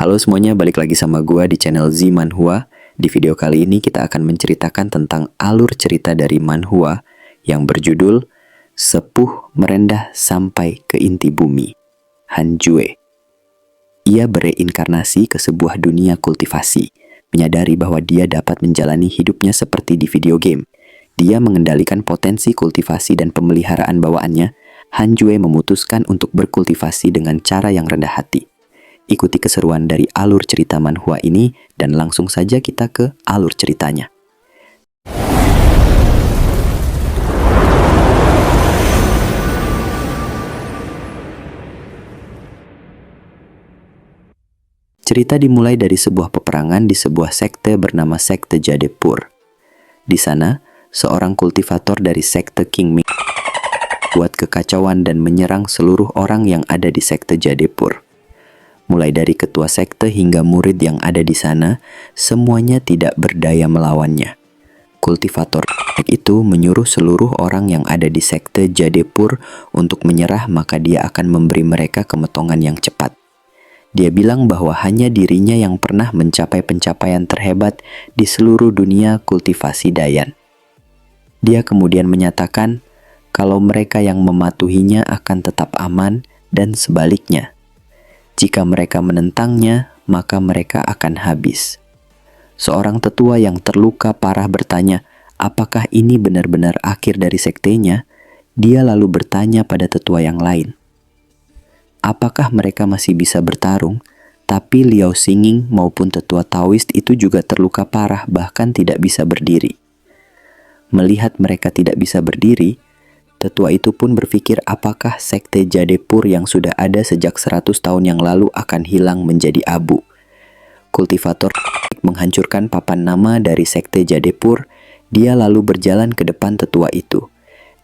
Halo semuanya, balik lagi sama gua di channel Z Manhwa. Di video kali ini kita akan menceritakan tentang alur cerita dari manhwa yang berjudul Sepuh Merendah Sampai ke Inti Bumi, Hanjue. Ia bereinkarnasi ke sebuah dunia kultivasi, menyadari bahwa dia dapat menjalani hidupnya seperti di video game. Dia mengendalikan potensi kultivasi dan pemeliharaan bawaannya. Hanjue memutuskan untuk berkultivasi dengan cara yang rendah hati. Ikuti keseruan dari alur cerita manhwa ini dan langsung saja kita ke alur ceritanya. Cerita dimulai dari sebuah peperangan di sebuah sekte bernama Sekte Jadepur. Di sana, seorang kultivator dari Sekte King Ming buat kekacauan dan menyerang seluruh orang yang ada di Sekte Jadepur. Mulai dari ketua sekte hingga murid yang ada di sana, semuanya tidak berdaya melawannya. Kultivator itu menyuruh seluruh orang yang ada di sekte Jadepur untuk menyerah, maka dia akan memberi mereka kemetongan yang cepat. Dia bilang bahwa hanya dirinya yang pernah mencapai pencapaian terhebat di seluruh dunia kultivasi Dayan. Dia kemudian menyatakan kalau mereka yang mematuhinya akan tetap aman dan sebaliknya. Jika mereka menentangnya, maka mereka akan habis. Seorang tetua yang terluka parah bertanya, apakah ini benar-benar akhir dari sektenya? Dia lalu bertanya pada tetua yang lain, apakah mereka masih bisa bertarung? Tapi Liao Xinging maupun tetua Taoist itu juga terluka parah, bahkan tidak bisa berdiri. Melihat mereka tidak bisa berdiri, tetua itu pun berpikir apakah sekte Jadepur yang sudah ada sejak 100 tahun yang lalu akan hilang menjadi abu. Kultivator menghancurkan papan nama dari sekte Jadepur. Dia lalu berjalan ke depan tetua itu.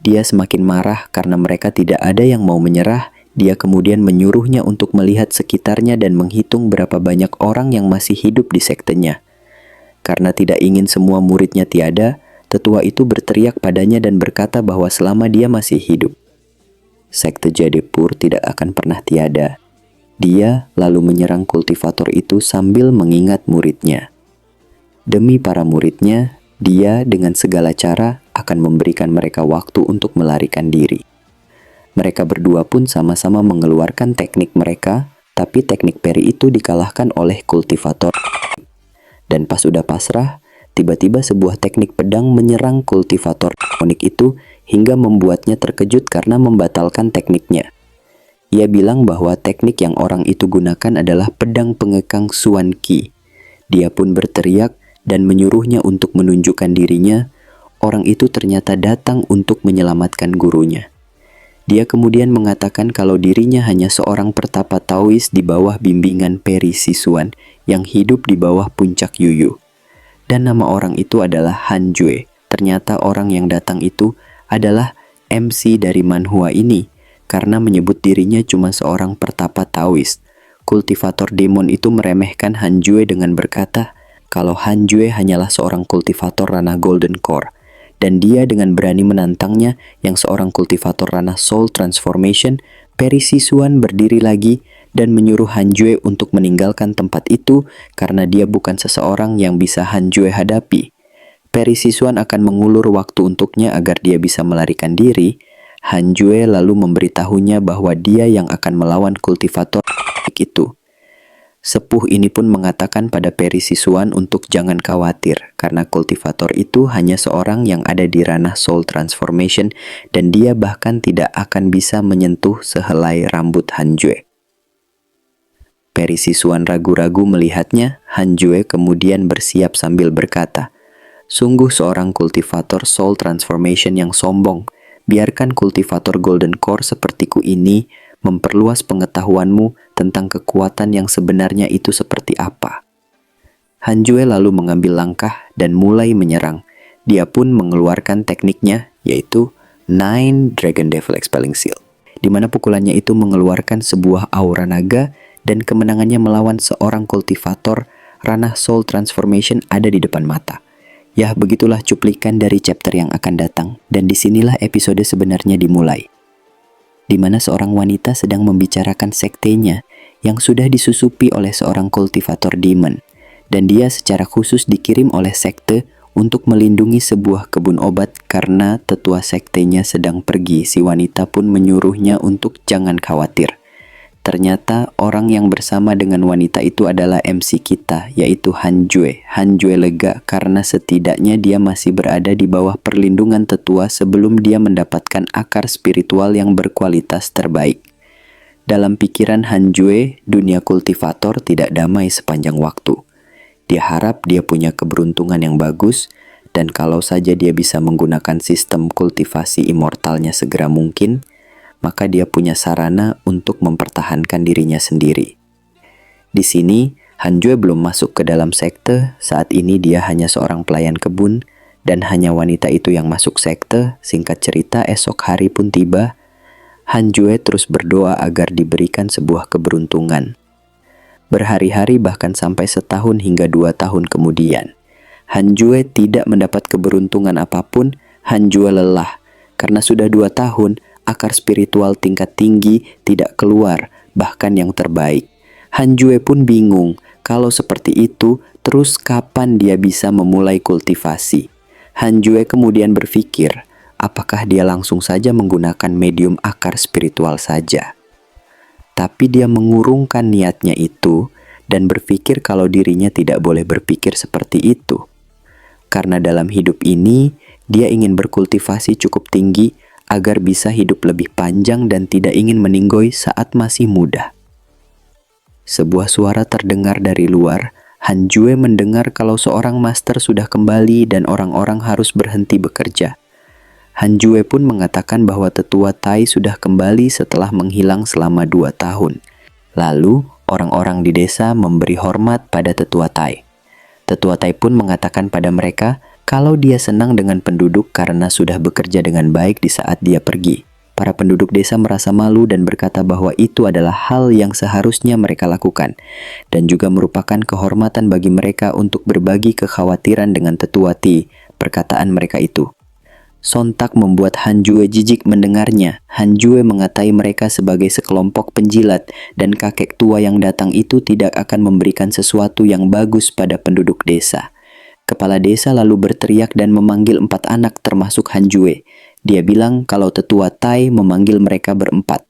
Dia semakin marah karena mereka tidak ada yang mau menyerah. Dia kemudian menyuruhnya untuk melihat sekitarnya dan menghitung berapa banyak orang yang masih hidup di sektenya. Karena tidak ingin semua muridnya tiada, tetua itu berteriak padanya dan berkata bahwa selama dia masih hidup, sekte Jadepur tidak akan pernah tiada. Dia lalu menyerang kultivator itu sambil mengingat muridnya. Demi para muridnya, dia dengan segala cara akan memberikan mereka waktu untuk melarikan diri. Mereka berdua pun sama-sama mengeluarkan teknik mereka, tapi teknik peri itu dikalahkan oleh kultivator. Dan pas udah pasrah, tiba-tiba sebuah teknik pedang menyerang kultivator unik itu hingga membuatnya terkejut karena membatalkan tekniknya. Ia bilang bahwa teknik yang orang itu gunakan adalah pedang pengekang Suan Qi. Dia pun berteriak dan menyuruhnya untuk menunjukkan dirinya. Orang itu ternyata datang untuk menyelamatkan gurunya. Dia kemudian mengatakan kalau dirinya hanya seorang pertapa Taois di bawah bimbingan Peri Sisuan yang hidup di bawah puncak Yuyu. Dan nama orang itu adalah Hanjue. Ternyata orang yang datang itu adalah MC dari manhwa ini, karena menyebut dirinya cuma seorang pertapa Taoist. Kultivator demon itu meremehkan Hanjue dengan berkata kalau Hanjue hanyalah seorang kultivator ranah Golden Core, dan dia dengan berani menantangnya yang seorang kultivator ranah Soul Transformation. Peri Sisuan berdiri lagi dan menyuruh Hanjue untuk meninggalkan tempat itu karena dia bukan seseorang yang bisa Hanjue hadapi. Peri Sisuan akan mengulur waktu untuknya agar dia bisa melarikan diri. Hanjue lalu memberitahunya bahwa dia yang akan melawan kultivator itu. Sepuh ini pun mengatakan pada Peri Sisuan untuk jangan khawatir karena kultivator itu hanya seorang yang ada di ranah Soul Transformation dan dia bahkan tidak akan bisa menyentuh sehelai rambut Hanjue. Peri Sisuan ragu-ragu melihatnya. Hanjue kemudian bersiap sambil berkata, sungguh seorang kultivator Soul Transformation yang sombong. Biarkan kultivator Golden Core sepertiku ini memperluas pengetahuanmu tentang kekuatan yang sebenarnya itu seperti apa. Hanjue lalu mengambil langkah dan mulai menyerang. Dia pun mengeluarkan tekniknya, yaitu Nine Dragon Devil Expelling Seal, di mana pukulannya itu mengeluarkan sebuah aura naga dan kemenangannya melawan seorang kultivator ranah Soul Transformation ada di depan mata. Ya, begitulah cuplikan dari chapter yang akan datang, dan disinilah episode sebenarnya dimulai, di mana seorang wanita sedang membicarakan sektenya yang sudah disusupi oleh seorang kultivator demon, dan dia secara khusus dikirim oleh sekte untuk melindungi sebuah kebun obat karena tetua sektenya sedang pergi. Si wanita pun menyuruhnya untuk jangan khawatir. Ternyata orang yang bersama dengan wanita itu adalah MC kita, yaitu Han Jue. Han Jue lega karena setidaknya dia masih berada di bawah perlindungan tetua sebelum dia mendapatkan akar spiritual yang berkualitas terbaik. Dalam pikiran Han Jue, dunia kultivator tidak damai sepanjang waktu. Dia harap dia punya keberuntungan yang bagus, dan kalau saja dia bisa menggunakan sistem kultivasi immortalnya segera mungkin, maka dia punya sarana untuk mempertahankan dirinya sendiri. Di sini, Han Jue belum masuk ke dalam sekte. Saat ini dia hanya seorang pelayan kebun, dan hanya wanita itu yang masuk sekte. Singkat cerita, esok hari pun tiba. Han Jue terus berdoa agar diberikan sebuah keberuntungan. Berhari-hari bahkan sampai setahun hingga 2 tahun kemudian, Han Jue tidak mendapat keberuntungan apapun. Han Jue lelah, karena sudah 2 tahun, akar spiritual tingkat tinggi tidak keluar, bahkan yang terbaik. Han Jue pun bingung, kalau seperti itu, terus kapan dia bisa memulai kultivasi? Han Jue kemudian berpikir, apakah dia langsung saja menggunakan medium akar spiritual saja? Tapi dia mengurungkan niatnya itu dan berpikir kalau dirinya tidak boleh berpikir seperti itu. Karena dalam hidup ini, dia ingin berkultivasi cukup tinggi agar bisa hidup lebih panjang dan tidak ingin meninggoy saat masih muda. Sebuah suara terdengar dari luar. Han Jue mendengar kalau seorang master sudah kembali dan orang-orang harus berhenti bekerja. Han Jue pun mengatakan bahwa tetua Tai sudah kembali setelah menghilang selama 2 tahun. Lalu, orang-orang di desa memberi hormat pada tetua Tai. Tetua Tai pun mengatakan pada mereka kalau dia senang dengan penduduk karena sudah bekerja dengan baik di saat dia pergi. Para penduduk desa merasa malu dan berkata bahwa itu adalah hal yang seharusnya mereka lakukan, dan juga merupakan kehormatan bagi mereka untuk berbagi kekhawatiran dengan tetua Tai. Perkataan mereka itu sontak membuat Han Jue jijik mendengarnya. Han Jue mengatai mereka sebagai sekelompok penjilat, dan kakek tua yang datang itu tidak akan memberikan sesuatu yang bagus pada penduduk desa. Kepala desa lalu berteriak dan memanggil 4 anak termasuk Han Jue. Dia bilang kalau tetua Tai memanggil mereka berempat.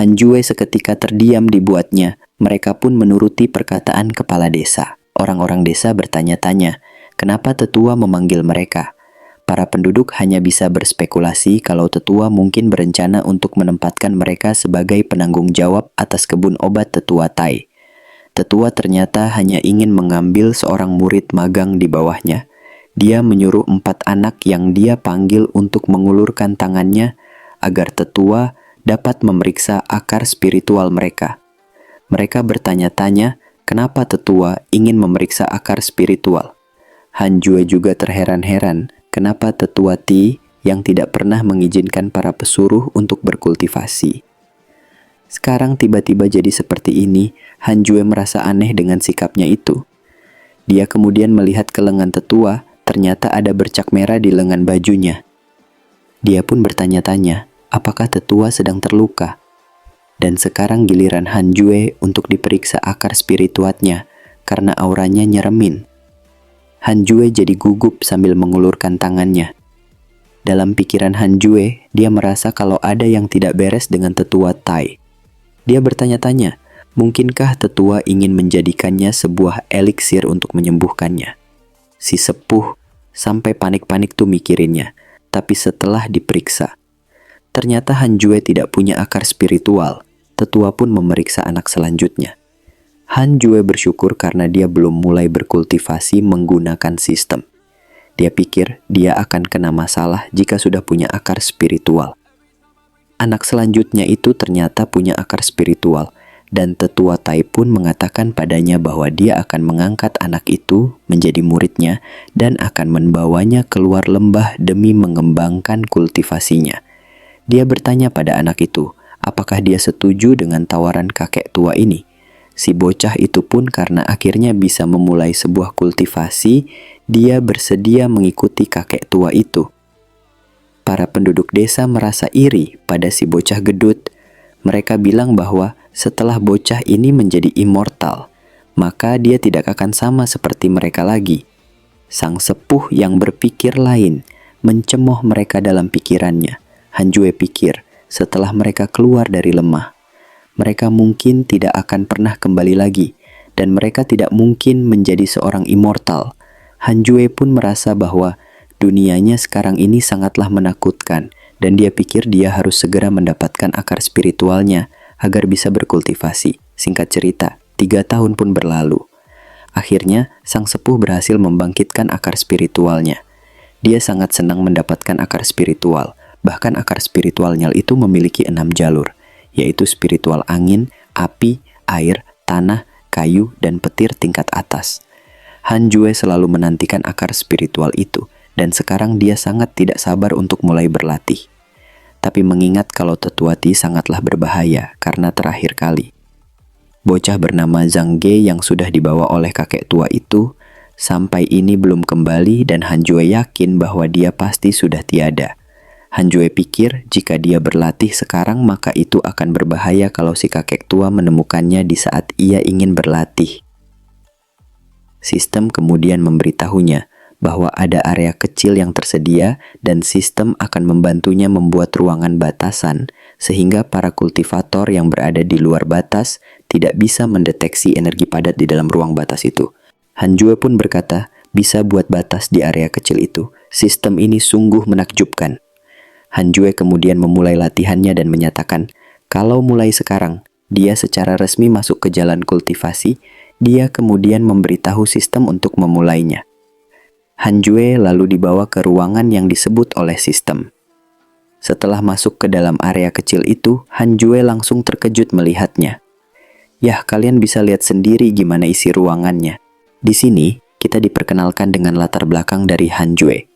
Han Jue seketika terdiam dibuatnya. Mereka pun menuruti perkataan kepala desa. Orang-orang desa bertanya-tanya, kenapa tetua memanggil mereka? Para penduduk hanya bisa berspekulasi kalau tetua mungkin berencana untuk menempatkan mereka sebagai penanggung jawab atas kebun obat tetua Tai. Tetua ternyata hanya ingin mengambil seorang murid magang di bawahnya. Dia menyuruh 4 anak yang dia panggil untuk mengulurkan tangannya agar tetua dapat memeriksa akar spiritual mereka. Mereka bertanya-tanya kenapa tetua ingin memeriksa akar spiritual. Han Jue juga terheran-heran kenapa tetua Ti yang tidak pernah mengizinkan para pesuruh untuk berkultivasi. Sekarang tiba-tiba jadi seperti ini. Han Jue merasa aneh dengan sikapnya itu. Dia kemudian melihat ke lengan tetua, ternyata ada bercak merah di lengan bajunya. Dia pun bertanya-tanya, apakah tetua sedang terluka? Dan sekarang giliran Han Jue untuk diperiksa akar spiritualnya karena auranya nyeremin. Han Jue jadi gugup sambil mengulurkan tangannya. Dalam pikiran Han Jue, dia merasa kalau ada yang tidak beres dengan tetua Tai. Dia bertanya-tanya, mungkinkah tetua ingin menjadikannya sebuah eliksir untuk menyembuhkannya? Si sepuh sampai panik-panik tuh mikirinnya. Tapi setelah diperiksa, ternyata Han Jue tidak punya akar spiritual. Tetua pun memeriksa anak selanjutnya. Han Jue bersyukur karena dia belum mulai berkultivasi menggunakan sistem. Dia pikir dia akan kena masalah jika sudah punya akar spiritual. Anak selanjutnya itu ternyata punya akar spiritual, dan tetua Tai pun mengatakan padanya bahwa dia akan mengangkat anak itu menjadi muridnya dan akan membawanya keluar lembah demi mengembangkan kultivasinya. Dia bertanya pada anak itu, apakah dia setuju dengan tawaran kakek tua ini? Si bocah itu pun karena akhirnya bisa memulai sebuah kultivasi, dia bersedia mengikuti kakek tua itu. Para penduduk desa merasa iri pada si bocah gedut. Mereka bilang bahwa setelah bocah ini menjadi immortal, maka dia tidak akan sama seperti mereka lagi. Sang sepuh yang berpikir lain mencemooh mereka dalam pikirannya. Han Jue pikir setelah mereka keluar dari lemah, mereka mungkin tidak akan pernah kembali lagi, dan mereka tidak mungkin menjadi seorang immortal. Han Jue pun merasa bahwa dunianya sekarang ini sangatlah menakutkan, dan dia pikir dia harus segera mendapatkan akar spiritualnya agar bisa berkultivasi. Singkat cerita, 3 tahun pun berlalu. Akhirnya, sang sepuh berhasil membangkitkan akar spiritualnya. Dia sangat senang mendapatkan akar spiritual. Bahkan akar spiritualnya itu memiliki 6 jalur, yaitu spiritual angin, api, air, tanah, kayu, dan petir tingkat atas. Han Jue selalu menantikan akar spiritual itu, dan sekarang dia sangat tidak sabar untuk mulai berlatih. Tapi mengingat kalau tetua Ti sangatlah berbahaya karena terakhir kali. Bocah bernama Zhang Ge yang sudah dibawa oleh kakek tua itu sampai ini belum kembali, dan Han Jue yakin bahwa dia pasti sudah tiada. Han Jue pikir jika dia berlatih sekarang maka itu akan berbahaya kalau si kakek tua menemukannya di saat ia ingin berlatih. Sistem kemudian memberitahunya bahwa ada area kecil yang tersedia dan sistem akan membantunya membuat ruangan batasan sehingga para kultivator yang berada di luar batas tidak bisa mendeteksi energi padat di dalam ruang batas itu. Han Jue pun berkata, bisa buat batas di area kecil itu. Sistem ini sungguh menakjubkan. Han Jue kemudian memulai latihannya dan menyatakan, kalau mulai sekarang dia secara resmi masuk ke jalan kultivasi, dia kemudian memberitahu sistem untuk memulainya. Han Jue lalu dibawa ke ruangan yang disebut oleh sistem. Setelah masuk ke dalam area kecil itu, Han Jue langsung terkejut melihatnya. Yah, kalian bisa lihat sendiri gimana isi ruangannya. Di sini, kita diperkenalkan dengan latar belakang dari Han Jue.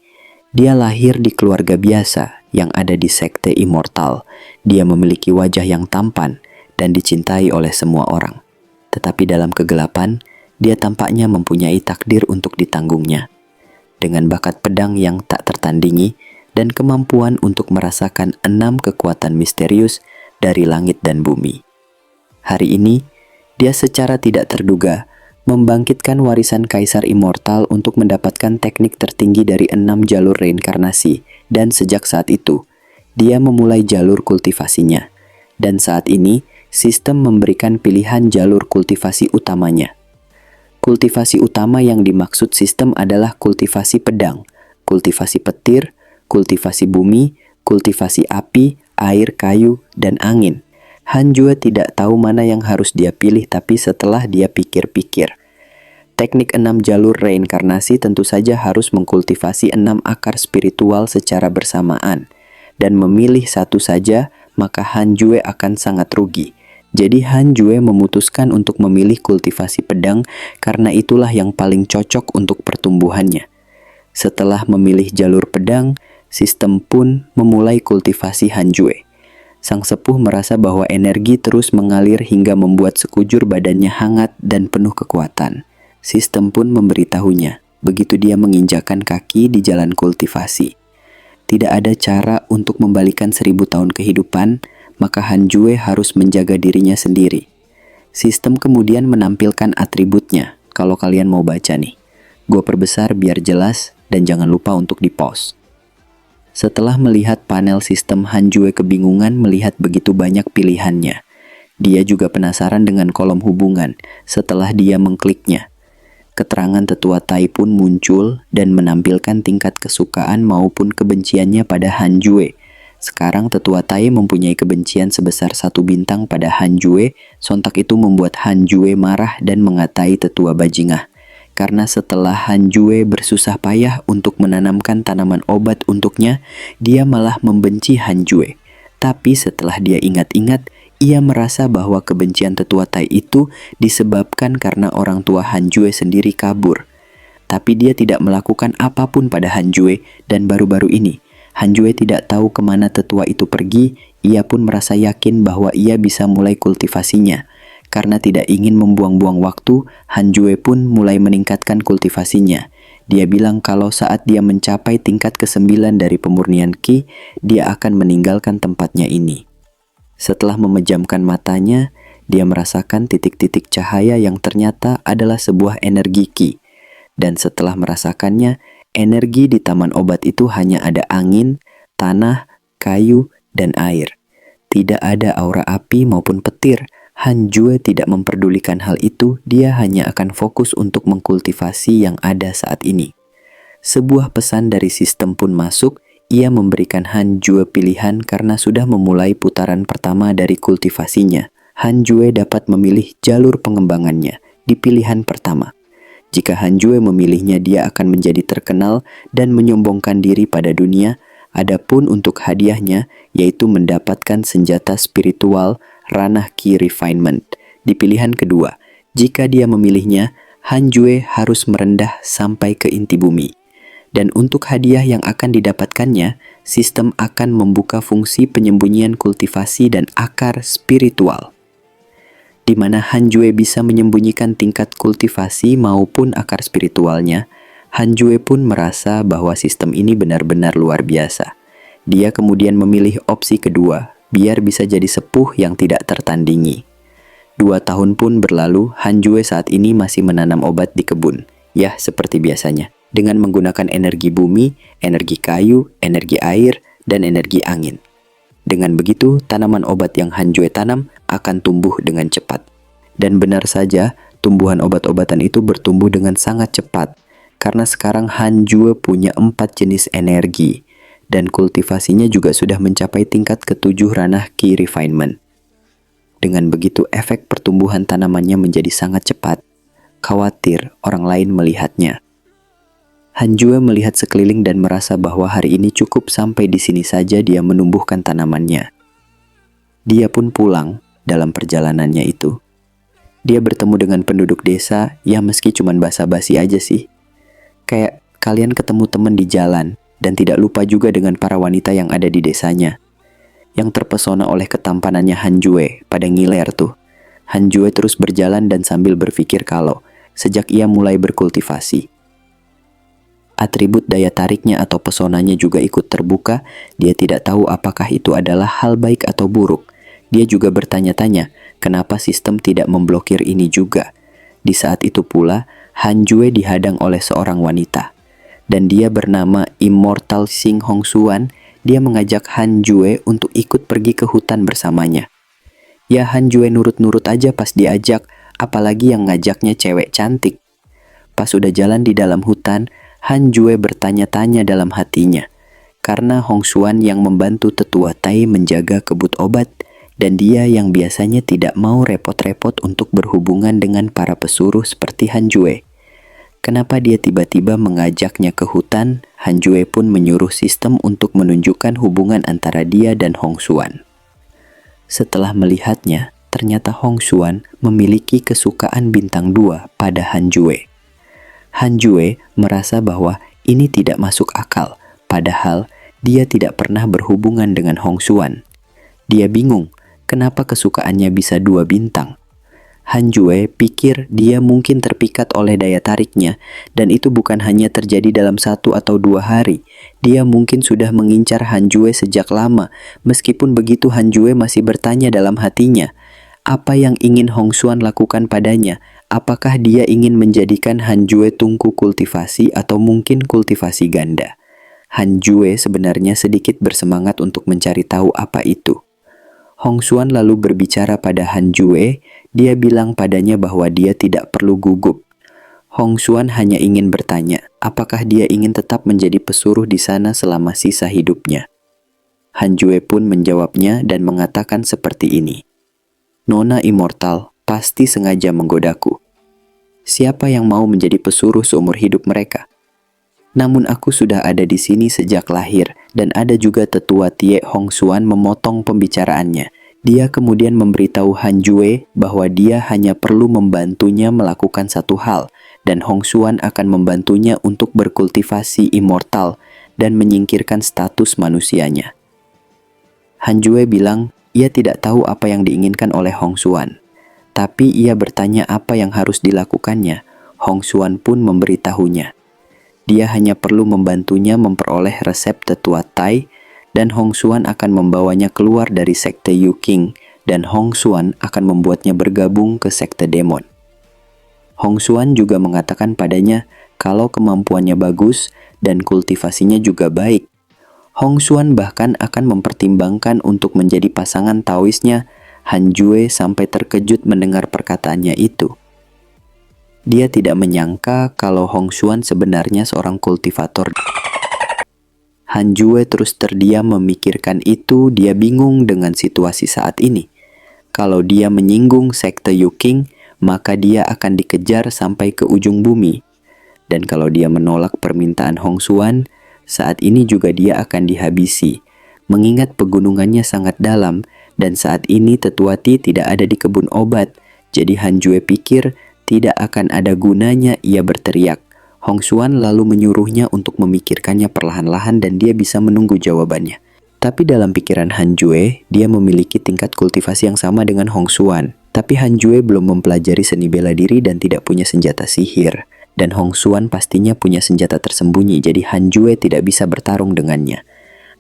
Dia lahir di keluarga biasa yang ada di sekte immortal. Dia memiliki wajah yang tampan dan dicintai oleh semua orang. Tetapi dalam kegelapan, dia tampaknya mempunyai takdir untuk ditanggungnya. Dengan bakat pedang yang tak tertandingi dan kemampuan untuk merasakan 6 kekuatan misterius dari langit dan bumi. Hari ini, dia secara tidak terduga membangkitkan warisan Kaisar Immortal untuk mendapatkan teknik tertinggi dari 6 jalur reinkarnasi, dan sejak saat itu, dia memulai jalur kultivasinya. Dan saat ini, sistem memberikan pilihan jalur kultivasi utamanya. Kultivasi utama yang dimaksud sistem adalah kultivasi pedang, kultivasi petir, kultivasi bumi, kultivasi api, air, kayu, dan angin. Han Jue tidak tahu mana yang harus dia pilih, tapi setelah dia pikir-pikir, teknik 6 jalur reinkarnasi tentu saja harus mengkultivasi 6 akar spiritual secara bersamaan, dan memilih satu saja maka Han Jue akan sangat rugi. Jadi Han Jue memutuskan untuk memilih kultivasi pedang karena itulah yang paling cocok untuk pertumbuhannya. Setelah memilih jalur pedang, sistem pun memulai kultivasi Han Jue. Sang sepuh merasa bahwa energi terus mengalir hingga membuat sekujur badannya hangat dan penuh kekuatan. Sistem pun memberitahunya, begitu dia menginjakan kaki di jalan kultivasi. Tidak ada cara untuk membalikan 1000 tahun kehidupan, maka Han Jue harus menjaga dirinya sendiri. Sistem kemudian menampilkan atributnya. Kalau kalian mau baca nih, gue perbesar biar jelas dan jangan lupa untuk di-pause. Setelah melihat panel sistem, Han Jue kebingungan melihat begitu banyak pilihannya. Dia juga penasaran dengan kolom hubungan setelah dia mengkliknya. Keterangan tetua Tai pun muncul dan menampilkan tingkat kesukaan maupun kebenciannya pada Han Jue. Sekarang tetua Tai mempunyai kebencian sebesar 1 bintang pada Han Jue. Sontak itu membuat Han Jue marah dan mengatai tetua bajingah. Karena setelah Han Jue bersusah payah untuk menanamkan tanaman obat untuknya, dia malah membenci Han Jue. Tapi setelah dia ingat-ingat, ia merasa bahwa kebencian tetua Tai itu disebabkan karena orang tua Han Jue sendiri kabur. Tapi dia tidak melakukan apapun pada Han Jue, dan baru-baru ini Han Jue tidak tahu kemana tetua itu pergi. Ia pun merasa yakin bahwa ia bisa mulai kultivasinya. Karena tidak ingin membuang-buang waktu, Han Jue pun mulai meningkatkan kultivasinya. Dia bilang kalau saat dia mencapai tingkat ke-9 dari pemurnian Qi, dia akan meninggalkan tempatnya ini. Setelah memejamkan matanya, Dia merasakan titik-titik cahaya yang ternyata adalah sebuah energi Qi. Dan setelah merasakannya, energi di taman obat itu hanya ada angin, tanah, kayu, dan air. Tidak ada aura api maupun petir. Han Jue tidak memperdulikan hal itu, dia hanya akan fokus untuk mengkultivasi yang ada saat ini. Sebuah pesan dari sistem pun masuk, ia memberikan Han Jue pilihan karena sudah memulai putaran pertama dari kultivasinya. Han Jue dapat memilih jalur pengembangannya di pilihan pertama. Jika Han Jue memilihnya, dia akan menjadi terkenal dan menyombongkan diri pada dunia. Adapun untuk hadiahnya, yaitu mendapatkan senjata spiritual ranah Qi Refinement. Di pilihan kedua, jika dia memilihnya, Han Jue harus merendah sampai ke inti bumi. Dan untuk hadiah yang akan didapatkannya, sistem akan membuka fungsi penyembunyian kultivasi dan akar spiritual, di mana Han Jue bisa menyembunyikan tingkat kultivasi maupun akar spiritualnya. Han Jue pun merasa bahwa sistem ini benar-benar luar biasa. Dia kemudian memilih opsi kedua, biar bisa jadi sepuh yang tidak tertandingi. 2 tahun pun berlalu, Han Jue saat ini masih menanam obat di kebun. Ya, seperti biasanya, dengan menggunakan energi bumi, energi kayu, energi air, dan energi angin. Dengan begitu, tanaman obat yang Han Jue tanam akan tumbuh dengan cepat. Dan benar saja, tumbuhan obat-obatan itu bertumbuh dengan sangat cepat. Karena sekarang Han Jue punya 4 jenis energi, dan kultivasinya juga sudah mencapai tingkat ke-7 ranah Qi Refinement. Dengan begitu, efek pertumbuhan tanamannya menjadi sangat cepat. Khawatir orang lain melihatnya. Han Jue melihat sekeliling dan merasa bahwa hari ini cukup sampai di sini saja dia menumbuhkan tanamannya. Dia pun pulang dalam perjalanannya itu. Dia bertemu dengan penduduk desa, ya meski cuma basa-basi aja sih. Kayak kalian ketemu teman di jalan, dan tidak lupa juga dengan para wanita yang ada di desanya. Yang terpesona oleh ketampanannya Han Jue pada ngiler tuh. Han Jue terus berjalan dan sambil berpikir kalau sejak ia mulai berkultivasi, atribut daya tariknya atau pesonanya juga ikut terbuka. Dia tidak tahu apakah itu adalah hal baik atau buruk. Dia juga bertanya-tanya, kenapa sistem tidak memblokir ini juga. Di saat itu pula, Han Jue dihadang oleh seorang wanita. Dan dia bernama Immortal Xing Hongxuan. Dia mengajak Han Jue untuk ikut pergi ke hutan bersamanya. Ya, Han Jue nurut-nurut aja pas diajak, apalagi yang ngajaknya cewek cantik. Pas udah jalan di dalam hutan, Han Jue bertanya-tanya dalam hatinya. Karena Hongxuan yang membantu tetua Tai menjaga kebun obat, dan dia yang biasanya tidak mau repot-repot untuk berhubungan dengan para pesuruh seperti Han Jue. Kenapa dia tiba-tiba mengajaknya ke hutan? Han Jue pun menyuruh sistem untuk menunjukkan hubungan antara dia dan Hongxuan. Setelah melihatnya, ternyata Hongxuan memiliki kesukaan bintang 2 pada Han Jue. Han Jue merasa bahwa ini tidak masuk akal, padahal dia tidak pernah berhubungan dengan Hongxuan. Dia bingung, kenapa kesukaannya bisa 2 bintang? Han Jue pikir dia mungkin terpikat oleh daya tariknya, dan itu bukan hanya terjadi dalam 1 atau 2 hari. Dia mungkin sudah mengincar Han Jue sejak lama. Meskipun begitu, Han Jue masih bertanya dalam hatinya, apa yang ingin Hongxuan lakukan padanya? Apakah dia ingin menjadikan Han Jue tungku kultivasi atau mungkin kultivasi ganda? Han Jue sebenarnya sedikit bersemangat untuk mencari tahu apa itu. Hongxuan lalu berbicara pada Han Jue. Dia bilang padanya bahwa dia tidak perlu gugup. Hongxuan hanya ingin bertanya, apakah dia ingin tetap menjadi pesuruh di sana selama sisa hidupnya. Han Jue pun menjawabnya dan mengatakan seperti ini. Nona Immortal pasti sengaja menggodaku. Siapa yang mau menjadi pesuruh seumur hidup mereka? Namun aku sudah ada di sini sejak lahir, dan ada juga tetua Tie Hongxuan memotong pembicaraannya. Dia kemudian memberitahu Han Jue bahwa dia hanya perlu membantunya melakukan satu hal, dan Hongxuan akan membantunya untuk berkultivasi immortal dan menyingkirkan status manusianya. Han Jue bilang ia tidak tahu apa yang diinginkan oleh Hongxuan, tapi ia bertanya apa yang harus dilakukannya. Hongxuan pun memberitahunya. Dia hanya perlu membantunya memperoleh resep tetua Tai, dan Hongxuan akan membawanya keluar dari sekte Yu Qing dan Hong Xuan akan membuatnya bergabung ke sekte demon. Hong Xuan juga mengatakan padanya kalau kemampuannya bagus dan kultivasinya juga baik. Hong Xuan bahkan akan mempertimbangkan untuk menjadi pasangan Taoisnya Han Jue sampai terkejut mendengar perkataannya itu. Dia tidak menyangka kalau Hong Xuan sebenarnya seorang kultivator. Han Jue terus terdiam memikirkan itu. Dia bingung dengan situasi saat ini. Kalau dia menyinggung sekte Yuking, maka dia akan dikejar sampai ke ujung bumi. Dan kalau dia menolak permintaan Hong Xuan, saat ini juga dia akan dihabisi. Mengingat pegunungannya sangat dalam, dan saat ini Tetua Ti tidak ada di kebun obat. Jadi Han Jue pikir tidak akan ada gunanya ia berteriak. Hong Xuan lalu menyuruhnya untuk memikirkannya perlahan-lahan dan dia bisa menunggu jawabannya. Tapi dalam pikiran Han Jue, dia memiliki tingkat kultivasi yang sama dengan Hong Xuan. Tapi Han Jue belum mempelajari seni bela diri dan tidak punya senjata sihir. Dan Hong Xuan pastinya punya senjata tersembunyi, jadi Han Jue tidak bisa bertarung dengannya.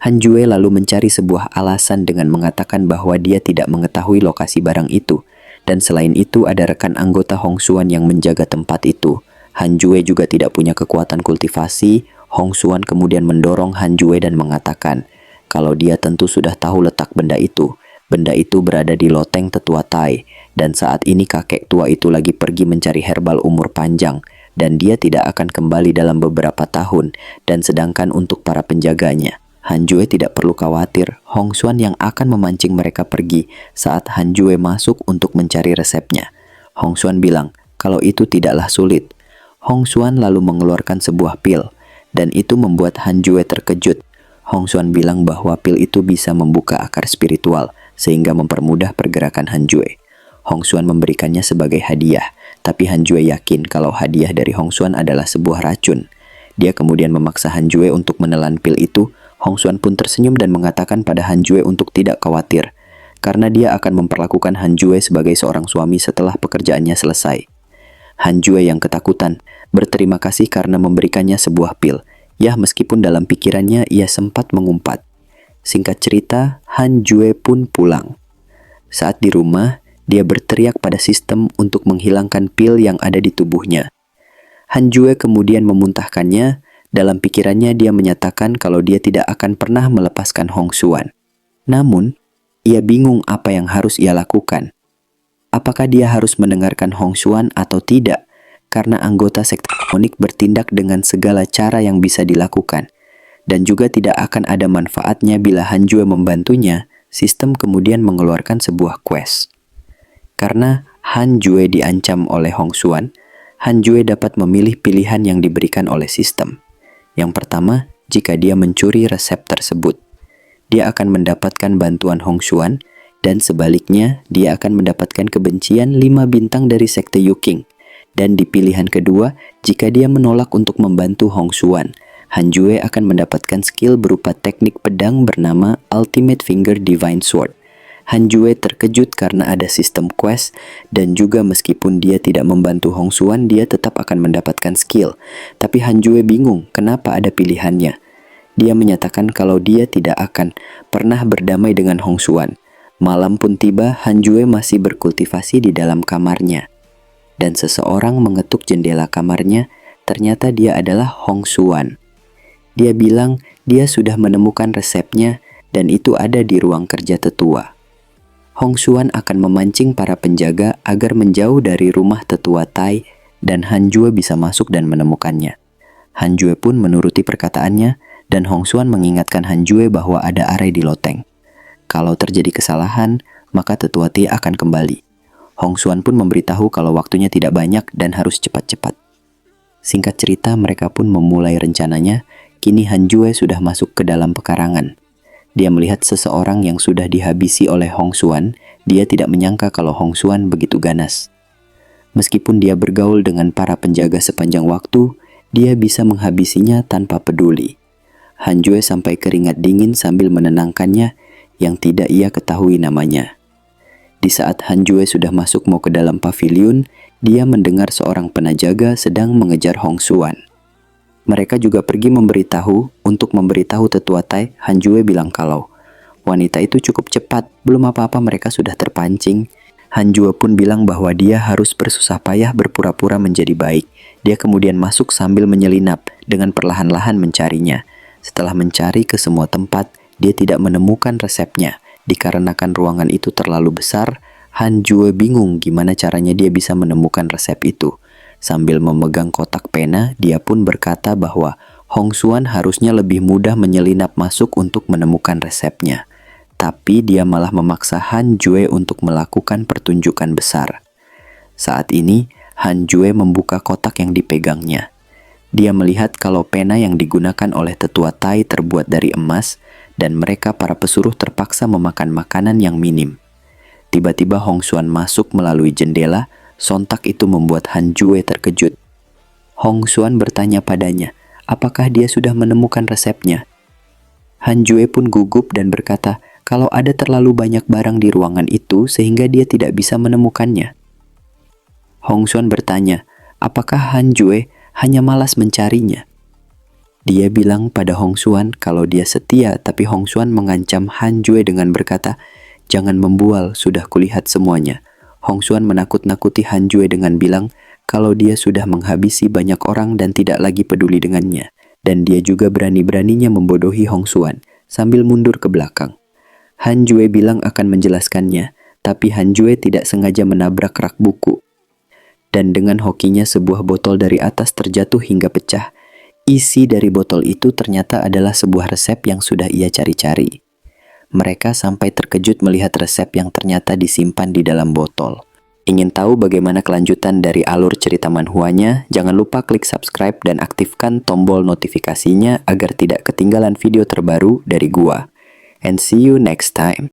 Han Jue lalu mencari sebuah alasan dengan mengatakan bahwa dia tidak mengetahui lokasi barang itu. Dan selain itu ada rekan anggota Hong Xuan yang menjaga tempat itu. Han Jue juga tidak punya kekuatan kultivasi. Hong Xuan kemudian mendorong Han Jue dan mengatakan kalau dia tentu sudah tahu letak benda itu. Benda itu berada di loteng Tetua Tai. Dan saat ini kakek tua itu lagi pergi mencari herbal umur panjang. Dan dia tidak akan kembali dalam beberapa tahun. Dan sedangkan untuk para penjaganya, Han Jue tidak perlu khawatir Hong Xuan yang akan memancing mereka pergi saat Han Jue masuk untuk mencari resepnya. Hong Xuan bilang kalau itu tidaklah sulit. Hong Xuan lalu mengeluarkan sebuah pil, dan itu membuat Han Jue terkejut. Hong Xuan bilang bahwa pil itu bisa membuka akar spiritual, sehingga mempermudah pergerakan Han Jue. Hong Xuan memberikannya sebagai hadiah, tapi Han Jue yakin kalau hadiah dari Hong Xuan adalah sebuah racun. Dia kemudian memaksa Han Jue untuk menelan pil itu. Hong Xuan pun tersenyum dan mengatakan pada Han Jue untuk tidak khawatir, karena dia akan memperlakukan Han Jue sebagai seorang suami setelah pekerjaannya selesai. Han Jue yang ketakutan berterima kasih karena memberikannya sebuah pil. Ya, meskipun dalam pikirannya ia sempat mengumpat. Singkat cerita, Han Jue pun pulang. Saat di rumah, dia berteriak pada sistem untuk menghilangkan pil yang ada di tubuhnya. Han Jue kemudian memuntahkannya. Dalam pikirannya dia menyatakan kalau dia tidak akan pernah melepaskan Hong Xuan. Namun, ia bingung apa yang harus ia lakukan. Apakah dia harus mendengarkan Hong Xuan atau tidak? Karena anggota sekte demonik bertindak dengan segala cara yang bisa dilakukan. Dan juga tidak akan ada manfaatnya bila Han Jue membantunya. Sistem kemudian mengeluarkan sebuah quest. Karena Han Jue diancam oleh Hong Xuan, Han Jue dapat memilih pilihan yang diberikan oleh sistem. Yang pertama, jika dia mencuri resep tersebut, dia akan mendapatkan bantuan Hong Xuan, dan sebaliknya, dia akan mendapatkan kebencian 5 bintang dari sekte Yuking. Dan di pilihan kedua, jika dia menolak untuk membantu Hong Xuan, Han Jue akan mendapatkan skill berupa teknik pedang bernama Ultimate Finger Divine Sword. Han Jue terkejut karena ada sistem quest, dan juga meskipun dia tidak membantu Hong Xuan, dia tetap akan mendapatkan skill. Tapi Han Jue bingung kenapa ada pilihannya. Dia menyatakan kalau dia tidak akan pernah berdamai dengan Hong Xuan. Malam pun tiba, Han Jue masih berkultivasi di dalam kamarnya. Dan seseorang mengetuk jendela kamarnya, ternyata dia adalah Hong Xuan. Dia bilang dia sudah menemukan resepnya, dan itu ada di ruang kerja tetua. Hong Xuan akan memancing para penjaga agar menjauh dari rumah Tetua Tai dan Han Jue bisa masuk dan menemukannya. Han Jue pun menuruti perkataannya dan Hong Xuan mengingatkan Han Jue bahwa ada arai di loteng. Kalau terjadi kesalahan, maka Tetua Tai akan kembali. Hong Xuan pun memberitahu kalau waktunya tidak banyak dan harus cepat-cepat. Singkat cerita, mereka pun memulai rencananya. Kini Han Jue sudah masuk ke dalam pekarangan. Dia melihat seseorang yang sudah dihabisi oleh Hong Xuan. Dia tidak menyangka kalau Hong Xuan begitu ganas. Meskipun dia bergaul dengan para penjaga sepanjang waktu, dia bisa menghabisinya tanpa peduli. Han Jue sampai keringat dingin sambil menenangkannya yang tidak ia ketahui namanya. Di saat Han Jue sudah masuk mau ke dalam paviliun, dia mendengar seorang penajaga sedang mengejar Hong Xuan. Mereka juga pergi untuk memberitahu Tetua Tai. Han Jue bilang kalau wanita itu cukup cepat, belum apa-apa mereka sudah terpancing. Han Jue pun bilang bahwa dia harus bersusah payah berpura-pura menjadi baik. Dia kemudian masuk sambil menyelinap dengan perlahan-lahan mencarinya. Setelah mencari ke semua tempat, dia tidak menemukan resepnya. Dikarenakan ruangan itu terlalu besar, Han Jue bingung gimana caranya dia bisa menemukan resep itu. Sambil memegang kotak pena, dia pun berkata bahwa Hong Xuan harusnya lebih mudah menyelinap masuk untuk menemukan resepnya. Tapi dia malah memaksa Han Jue untuk melakukan pertunjukan besar. Saat ini, Han Jue membuka kotak yang dipegangnya. Dia melihat kalau pena yang digunakan oleh tetua Tai terbuat dari emas, dan mereka para pesuruh terpaksa memakan makanan yang minim. Tiba-tiba Hong Xuan masuk melalui jendela, sontak itu membuat Han Jue terkejut. Hong Xuan bertanya padanya, apakah dia sudah menemukan resepnya? Han Jue pun gugup dan berkata, kalau ada terlalu banyak barang di ruangan itu sehingga dia tidak bisa menemukannya. Hong Xuan bertanya, apakah Han Jue hanya malas mencarinya? Dia bilang pada Hong Xuan kalau dia setia, tapi Hong Xuan mengancam Han Jue dengan berkata, jangan membual, sudah kulihat semuanya. Hong Xuan menakut-nakuti Han Jue dengan bilang kalau dia sudah menghabisi banyak orang dan tidak lagi peduli dengannya. Dan dia juga berani-beraninya membodohi Hong Xuan sambil mundur ke belakang. Han Jue bilang akan menjelaskannya, tapi Han Jue tidak sengaja menabrak rak buku. Dan dengan hokinya sebuah botol dari atas terjatuh hingga pecah. Isi dari botol itu ternyata adalah sebuah resep yang sudah ia cari-cari. Mereka sampai terkejut melihat resep yang ternyata disimpan di dalam botol. Ingin tahu bagaimana kelanjutan dari alur cerita manhwanya? Jangan lupa klik subscribe dan aktifkan tombol notifikasinya agar tidak ketinggalan video terbaru dari gua. And see you next time.